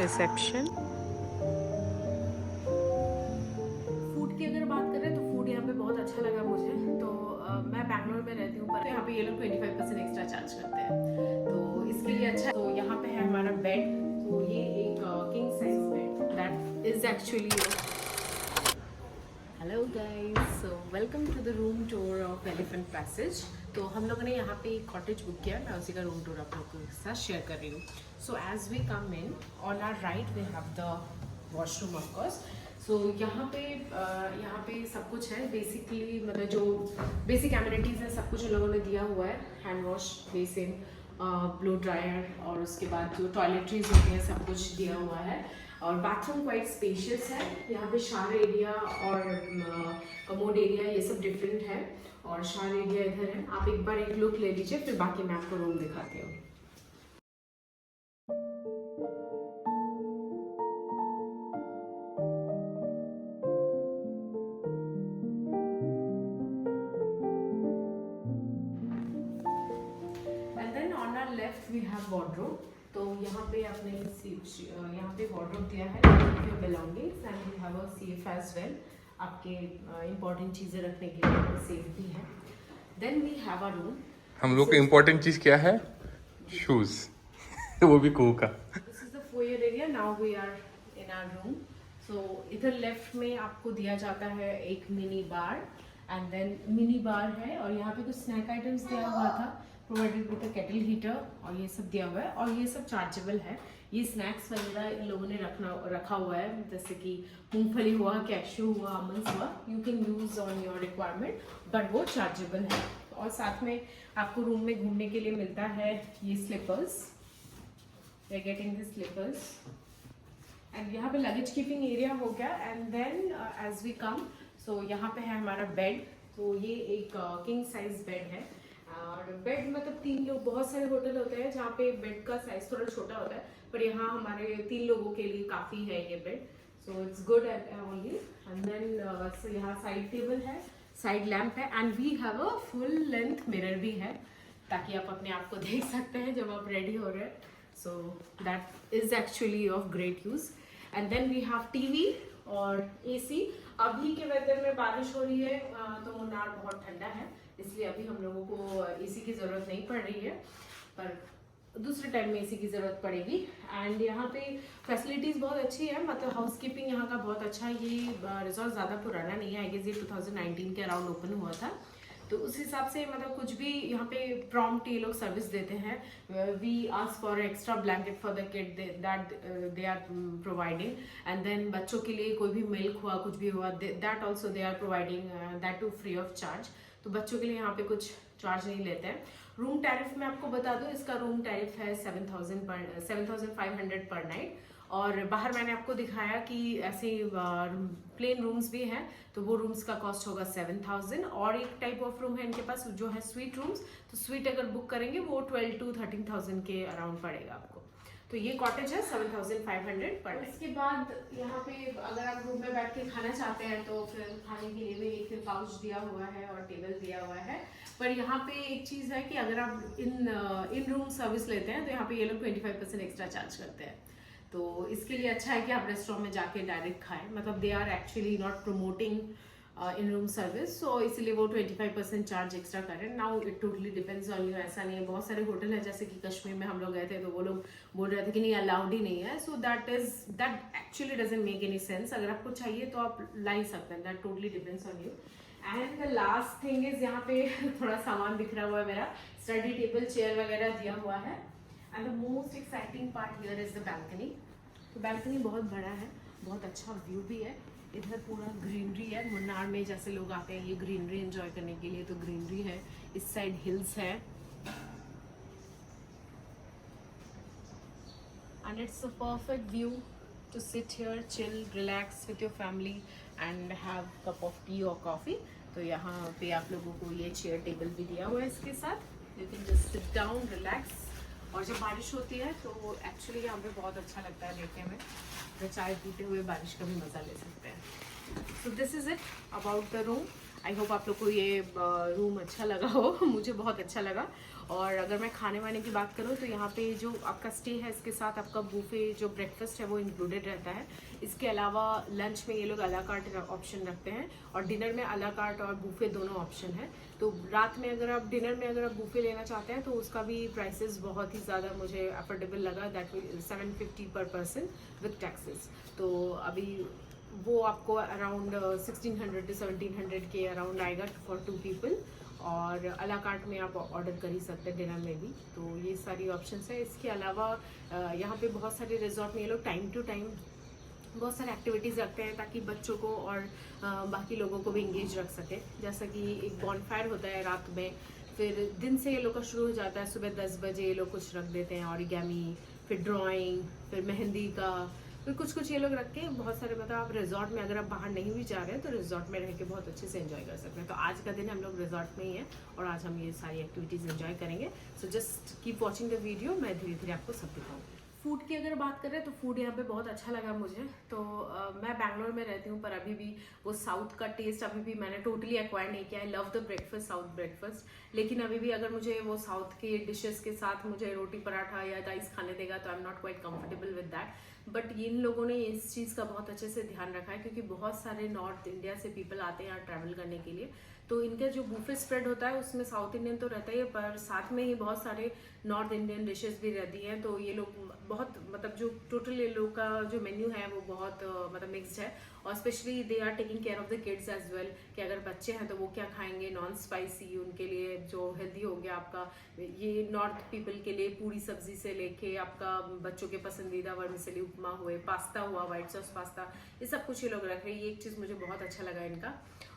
Reception. Food की अगर बात करें तो फूड यहाँ पे बहुत अच्छा लगा मुझे। तो मैं बैंगलोर में रहती हूँ, पर यहाँ पे ये लोग 25% एक्स्ट्रा चार्ज करते हैं, तो इसके लिए अच्छा। तो यहाँ पे है हमारा बेड। तो ये एक king size bed that is actually. Hello guys, so welcome to the room tour of Elephant Passage. तो हम लोगों ने यहाँ पे एक कॉटेज बुक किया, मैं उसी का रूम टूर आप लोगों के साथ शेयर कर रही हूँ। So as we come in on our right we have the washroom of course. So यहाँ पे सब कुछ है बेसिकली, मतलब जो बेसिक एमिनिटीज़ हैं सब कुछ उन लोगों ने दिया हुआ है। Hand wash basin, blow dryer, और उसके बाद जो टॉयलेटरीज होती हैं सब कुछ दिया हुआ है। और बाथरूम क्वाइट स्पेशियस है। यहाँ पे शावर एरिया और कमोड एरिया ये सब डिफरेंट है, और शावर एरिया इधर है। आप एक बार एक लुक ले लीजिए, फिर बाकी मैं आपको रूम दिखाती हूँ। And then on our left we have wardrobe. तो यहाँ पे आपने यहाँ पे वार्डरोब दिया है your belongings, and we have a safe as well. आपके इंपॉर्टेंट चीज़ें रखने के लिए सेफ भी है। Then we have a room. हम लोग को इम्पोर्टेंट चीज क्या है? शूज। वो भी कू का। This is the foyer area. Now we are in our room. So इधर लेफ्ट में आपको दिया जाता है एक mini bar, and then mini bar है, और यहाँ पे कुछ स्नैक आइटम्स दिया हुआ था, provided with the kettle heater, और ये सब दिया हुआ है, और ये सब चार्जेबल है। ये स्नैक्स वगैरह इन लोगों ने रखा हुआ है, जैसे कि मूंगफली हुआ, कैश्यू हुआ, आमंड्स हुआ, you can use on your requirement, but वो चार्जेबल है। और साथ में आपको रूम में घूमने के लिए मिलता है ये slippers. We are getting this slippers. And यहाँ पे लगेज कीपिंग एरिया हो गया। And then as we come, so यहाँ पे है हमारा बेड। तो ये एक किंग साइज बेड है। और बेड मतलब 3 लोग, बहुत सारे होटल होते हैं जहाँ पे बेड का साइज थोड़ा छोटा होता है, पर यहाँ हमारे 3 लोगों के लिए काफ़ी है ये bed. So it's good only. And then so यहाँ साइड टेबल है, साइड लैम्प है, and we have a full length mirror भी है, ताकि आप अपने आप को देख सकते हैं जब आप रेडी हो रहे हैं। So that is actually of great use. And then we have TV और एसी। अभी के वेदर में बारिश हो रही है, तो मुन्नार बहुत ठंडा है, इसलिए अभी हम लोगों को एसी की ज़रूरत नहीं पड़ रही है, पर दूसरे टाइम में एसी की ज़रूरत पड़ेगी। एंड यहाँ पे फैसिलिटीज़ बहुत अच्छी है, मतलब हाउसकीपिंग यहाँ का बहुत अच्छा है। ये रिजॉर्ट ज़्यादा पुराना नहीं है, आई गेस ये 2019 के अराउंड ओपन हुआ था, तो उस हिसाब से मतलब कुछ भी यहाँ पे प्रॉम्प्ट ये लोग सर्विस देते हैं। We ask for extra blanket for the kid that they are providing, and then बच्चों के लिए कोई भी मिल्क हुआ, कुछ भी हुआ, that also they are providing, that too free of charge. तो बच्चों के लिए यहाँ पे कुछ चार्ज नहीं लेते हैं। रूम टैरिफ में आपको बता दूं, इसका रूम टैरिफ है 7,500 पर नाइट। और बाहर मैंने आपको दिखाया कि ऐसे प्लेन रूम्स भी हैं, तो वो रूम्स का कॉस्ट होगा 7,000। और एक टाइप ऑफ रूम है इनके पास जो है स्वीट रूम्स, तो स्वीट अगर बुक करेंगे वो 12 to 13,000 के अराउंड पड़ेगा आपको। तो ये कॉटेज है 7,500 पर नाइट। इसके बाद यहाँ पे अगर आप रूम में बैठ के खाना चाहते हैं तो फिर खाने के लिए भी एक पाउच दिया हुआ है और टेबल दिया हुआ है। पर यहाँ पे एक चीज़ है कि अगर आप इन रूम सर्विस लेते हैं तो यहाँ पे ये लोग 25% एक्स्ट्रा चार्ज करते हैं। तो इसके लिए अच्छा है कि आप रेस्टोरेंट में जाके डायरेक्ट खाएं, मतलब they are actually not promoting in room service, so इसलिए वो 25% चार्ज एक्स्ट्रा करें। Now it totally depends on you. ऐसा नहीं है, बहुत सारे होटल है जैसे कि कश्मीर में हम लोग गए थे तो वो लोग बोल रहे थे कि नहीं अलाउड ही नहीं है। So that actually doesn't make any sense. अगर आपको चाहिए तो आप ला ही सकते हैं, that totally depends on you. And the last thing is यहाँ पे थोड़ा सामान दिख रहा हुआ है मेरा, स्टडी टेबल, चेयर वगैरह दिया हुआ है। And the most exciting part here is the balcony. तो बैल्कनी बहुत बड़ा है, बहुत अच्छा व्यू भी है। इधर पूरा ग्रीनरी है। मुन्नार में जैसे लोग आते हैं ये ग्रीनरी एंजॉय करने के लिए, तो ग्रीनरी है। इस साइड हिल्स है, and it's a perfect view to sit here, chill, relax with your family and have cup of tea और कॉफ़ी। तो यहाँ पे आप लोगों को ये चेयर टेबल भी दिया हुआ है इसके साथ, you can just sit down, relax. और जब बारिश होती है तो एक्चुअली यहाँ पे बहुत अच्छा लगता है देखने में, तो चाय पीते हुए बारिश का भी मज़ा ले सकते हैं। So this is it about the room. I hope आप लोग को ये रूम अच्छा लगा हो। मुझे बहुत अच्छा लगा। और अगर मैं खाने वाने की बात करूँ तो यहाँ पे जो आपका स्टे है इसके साथ आपका बूफे जो ब्रेकफास्ट है वो इंक्लूडेड रहता है। इसके अलावा लंच में ये लोग अला कार्ट ऑप्शन रखते हैं और डिनर में अला कार्ट और बूफे दोनों ऑप्शन है। तो रात में अगर आप डिनर में अगर आप बूफे लेना चाहते हैं तो उसका भी प्राइसेस बहुत ही ज़्यादा मुझे अफोर्डेबल लगा। दैट 750 पर पर्सन विथ टैक्सेस। तो अभी वो आपको अराउंड 1600 to 1700 के अराउंड आएगा फॉर 2 पीपल। और अला कार्ट में आप ऑर्डर कर ही सकते हैं डिनर में भी। तो ये सारी ऑप्शंस है। इसके अलावा यहाँ पे बहुत सारे रिजॉर्ट में ये लोग टाइम टू टाइम बहुत सारे एक्टिविटीज़ रखते हैं ताकि बच्चों को और बाकी लोगों को भी इंगेज रख सके। जैसा कि एक बॉनफायर होता है रात में, फिर दिन से ये लोग का शुरू हो जाता है। सुबह 10 बजे ये लोग कुछ रख देते हैं, ऑरिगेमी, फिर ड्राइंग, फिर मेहंदी का, फिर कुछ ये लोग रख के बहुत सारे मतलब आप रिजॉर्ट में अगर आप बाहर नहीं भी जा रहे हैं तो रिजॉर्ट में रह के बहुत अच्छे से एंजॉय कर सकते हैं। तो आज का दिन हम लोग रिजॉर्ट में ही हैं और आज हम ये सारी एक्टिविटीज़ एंजॉय करेंगे। So just keep watching the video. मैं धीरे धीरे आपको सब दिखाऊंगी। फूड की अगर बात करें तो फूड यहाँ पे बहुत अच्छा लगा मुझे। तो मैं बैंगलोर में रहती हूँ पर अभी भी वो साउथ का टेस्ट अभी भी मैंने टोटली एक्वायर नहीं किया। I love the breakfast, south breakfast. लेकिन अभी भी अगर मुझे वो साउथ के डिशेस के साथ मुझे रोटी पराठा या राइस खाने देगा तो I am not quite comfortable with that. But in लोगों ने इस चीज़ का बहुत अच्छे से ध्यान रखा है क्योंकि बहुत सारे नॉर्थ इंडिया से पीपल आते हैं यहाँ ट्रैवल करने के लिए। तो इनका जो बूफे स्प्रेड होता है उसमें साउथ इंडियन तो रहता ही है पर साथ में ही बहुत सारे नॉर्थ इंडियन डिशेस भी रहती हैं। तो ये लोग बहुत मतलब जो टोटल ये लोग का जो मेन्यू है वो बहुत मतलब मिक्स्ड है। और specially they are taking care of the kids as well कि अगर बच्चे हैं तो वो क्या खाएंगे। नॉन स्पाइसी उनके लिए जो हेल्दी हो गया आपका, ये नॉर्थ पीपल के लिए पूरी सब्जी से लेके आपका बच्चों के पसंदीदा वर्मिसेली उपमा हुए, पास्ता हुआ, व्हाइट सॉस पास्ता, ये सब कुछ ये लोग रख रहे हैं। ये एक चीज़ मुझे बहुत अच्छा लगा इनका।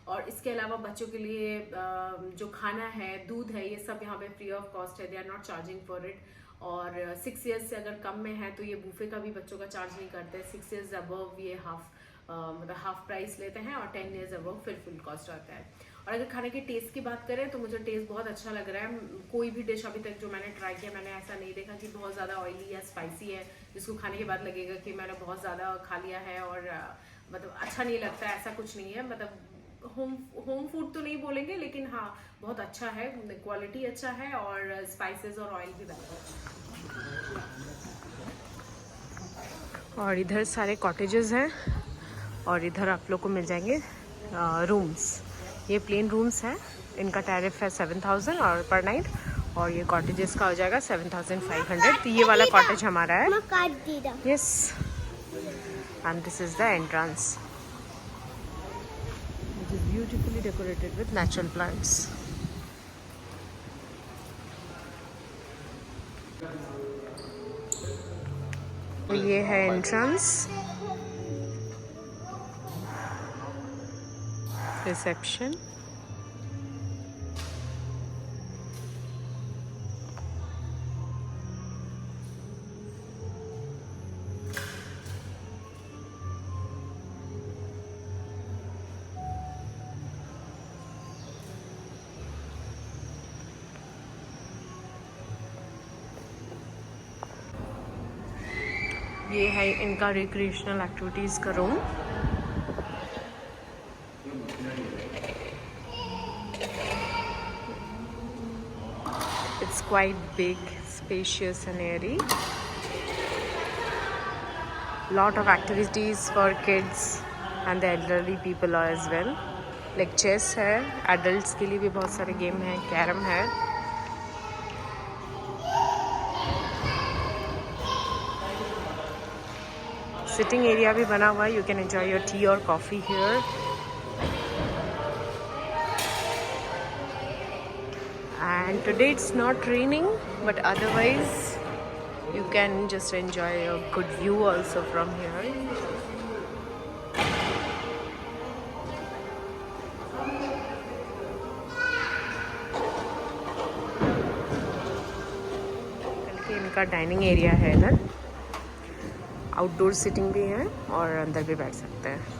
और इसके अलावा बच्चों के लिए जो खाना है, दूध है, ये सब यहाँ पे फ्री ऑफ कॉस्ट है। They are not charging for it. और 6 ईयर्स से अगर कम में है तो ये बूफे का भी बच्चों का चार्ज नहीं करते। 6 ईयर्स अबव ये मतलब हाफ प्राइस लेते हैं और 10 ईयर्स अबव फिर फुल कॉस्ट आता है। और अगर खाने के टेस्ट की बात करें तो मुझे टेस्ट बहुत अच्छा लग रहा है। कोई भी डिश अभी तक जो मैंने ट्राई किया मैंने ऐसा नहीं देखा कि बहुत ज़्यादा ऑयली या स्पाइसी है जिसको खाने के बाद लगेगा कि मैंने बहुत ज़्यादा खा लिया है और मतलब अच्छा नहीं लगता। ऐसा कुछ नहीं है। मतलब होम फूड तो नहीं बोलेंगे लेकिन हाँ बहुत अच्छा है, क्वालिटी अच्छा है और स्पाइसेस और ऑयल भी बेटर। और इधर सारे कॉटेजेस हैं और इधर आप लोग को मिल जाएंगे रूम्स। ये प्लेन रूम्स हैं, इनका टैरिफ है 7000 और पर नाइट। और ये कॉटेजेस का हो जाएगा 7500। तो ये वाला कॉटेज हमारा है। Yes, and this is the entrance which is beautifully decorated with natural plants. ये है एंट्रेंस, रिसेप्शन। ये है इनका रिक्रिएशनल एक्टिविटीज़ का room. It's quite big, spacious and airy. Lot of activities for kids and the elderly people as well. Like chess है, adults के लिए भी बहुत सारे गेम हैं, कैरम है। सिटिंग एरिया भी बना हुआ है। You can enjoy your tea और coffee here. And today it's not raining, but otherwise you can just enjoy a good view also from here. बल्कि इनका डाइनिंग एरिया है इधर, आउटडोर सिटिंग भी है और अंदर भी बैठ सकते हैं।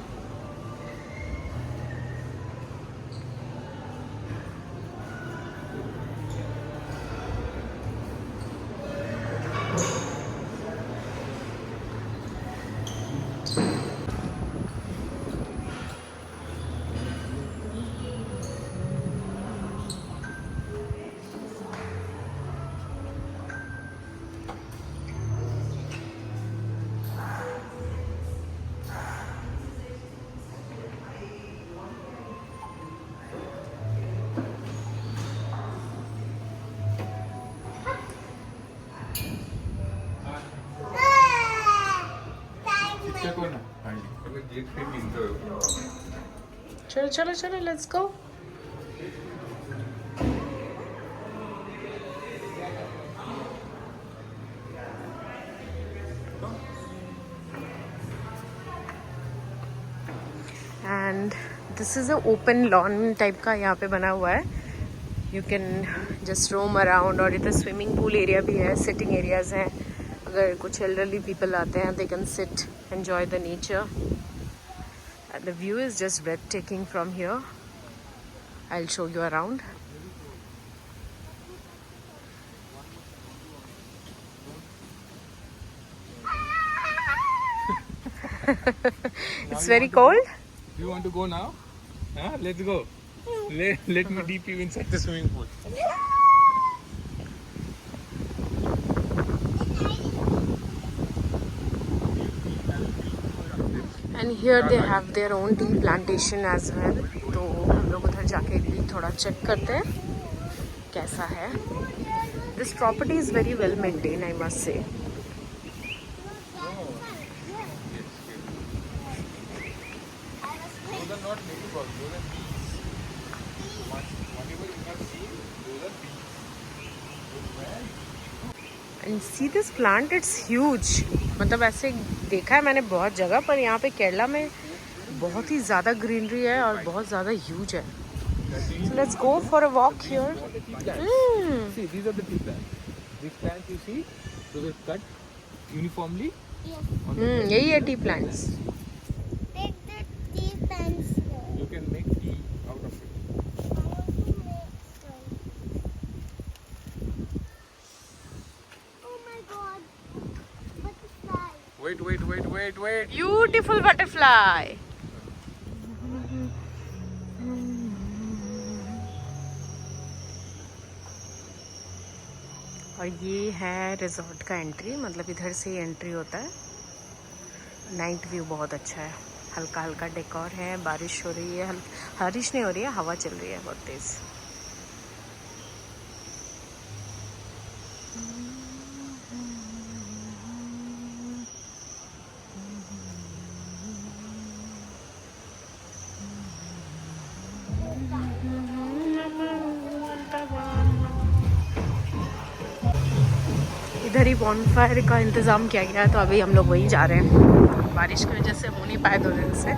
एक फिर मिलते हो चलो चलो चलो, let's go. And this is a open lawn type का यहाँ पे बना हुआ है. You can just roam around. और इधर स्विमिंग पूल एरिया भी है, सिटिंग एरियाज हैं. अगर कुछ एल्डरली पीपल आते हैं, they can sit, enjoy the nature. And the view is just breathtaking from here. I will show you around. It's very cold. You want to go now? Huh? Let's go. Let me dip you inside the swimming pool. And here they have their own tea plantation as well. तो हम लोग उधर जाके भी थोड़ा check करते हैं कैसा है. This property is very well maintained, I must say. Those are not ladybugs, those are bees. Whatever you have seen, those are bees. And see this plant, it's huge. मतलब ऐसे देखा है मैंने बहुत जगह, पर यहाँ पे केरला में बहुत ही ज़्यादा ग्रीनरी है और बहुत ज़्यादा ह्यूज है. So let's go for a walk here. See, these are the tea plants. These plants you see, those are cut uniformly. On the यही है T plants. Take the tea pencil. You can make tea out of it. I want to make some. Oh my god. Butterfly. Wait. Beautiful butterfly. और ये है resort का entry. मतलब इधर से ही entry होता है. नाइट व्यू बहुत अच्छा है. हल्का हल्का डेकोर है. बारिश हो रही है. बारिश नहीं हो रही है, हवा चल रही है बहुत तेज. इधर ही बॉनफायर का इंतज़ाम किया गया है, तो अभी हम लोग वहीं जा रहे हैं. बारिश की वजह से हो नहीं पाए 2 दिन से.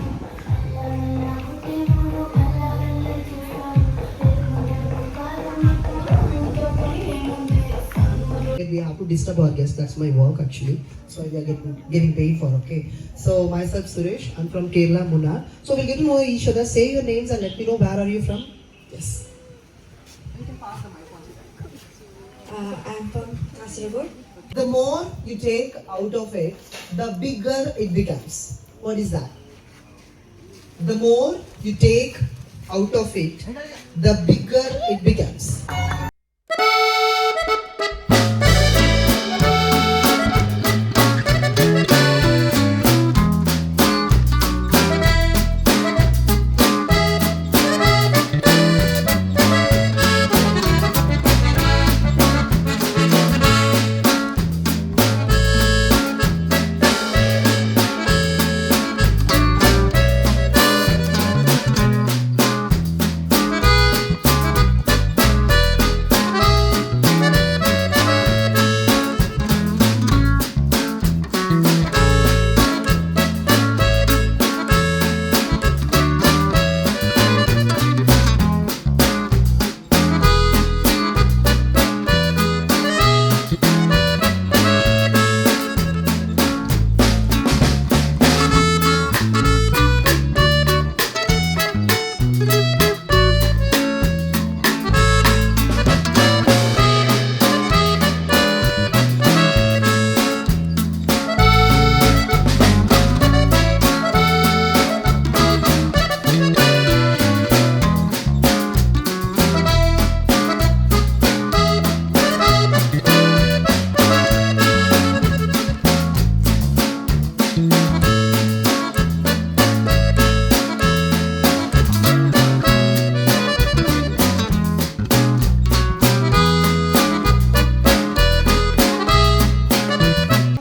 We have to disturb our guests. That's my work actually. So we are getting paid for. Okay. So myself Suresh. I'm from Kerala, Munnar. So we'll get to know each other. Say your names and let me know where are you from. Yes. I'm from Kasaragod. The more you take out of it, the bigger it becomes. What is that? The more you take out of it, the bigger it becomes.